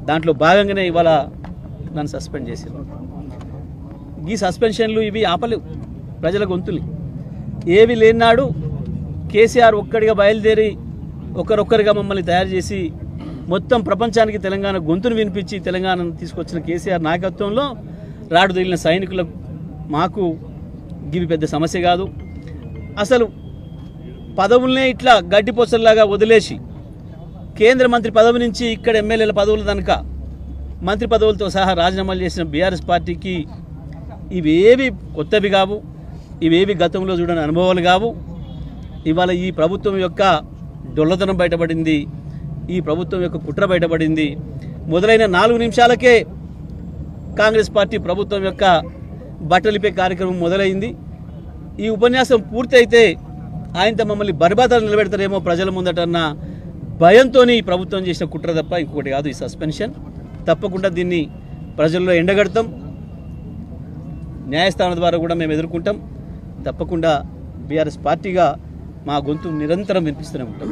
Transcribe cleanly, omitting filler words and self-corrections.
దాంట్లో భాగంగానే ఇవాళ నన్ను సస్పెండ్ చేశారు. ఈ సస్పెన్షన్లు ఇవి ఆపలేవు ప్రజల గొంతులు. ఏవి లేనాడు కేసీఆర్ ఒక్కడిగా బయలుదేరి ఒకరొక్కరిగా మమ్మల్ని తయారు చేసి మొత్తం ప్రపంచానికి తెలంగాణ గొంతును వినిపించి తెలంగాణను తీసుకొచ్చిన కేసీఆర్ నాయకత్వంలో రాడు తగిలిన సైనికులకు మాకు ఇవి పెద్ద సమస్య కాదు. అసలు పదవులనే ఇట్లా గడ్డిపోసల్లాగా వదిలేసి కేంద్ర మంత్రి పదవి నుంచి ఇక్కడ ఎమ్మెల్యేల పదవుల కనుక మంత్రి పదవులతో సహా రాజీనామాలు చేసిన బీఆర్ఎస్ పార్టీకి ఇవేవి కొత్తవి కావు, ఇవేవి గతంలో చూడని అనుభవాలు కావు. ఇవాళ ఈ ప్రభుత్వం యొక్క డొల్లతనం బయటపడింది, ఈ ప్రభుత్వం యొక్క కుట్ర బయటపడింది. మొదలైన 4 నిమిషాలకే కాంగ్రెస్ పార్టీ ప్రభుత్వం యొక్క బట్టలిపే కార్యక్రమం మొదలైంది. ఈ ఉపన్యాసం పూర్తి అయితే ఆయనతో మమ్మల్ని బర్బాదాలు నిలబెడతారేమో ప్రజల ముందటన్న భయంతో ఈ ప్రభుత్వం చేసిన కుట్ర తప్ప ఇంకొకటి కాదు ఈ సస్పెన్షన్. తప్పకుండా దీన్ని ప్రజల్లో ఎండగడతాం, న్యాయస్థానం ద్వారా కూడా మేము ఎదుర్కొంటాం. తప్పకుండా బీఆర్ఎస్ పార్టీగా మా గొంతు నిరంతరం వినిపిస్తూనే ఉంటాం.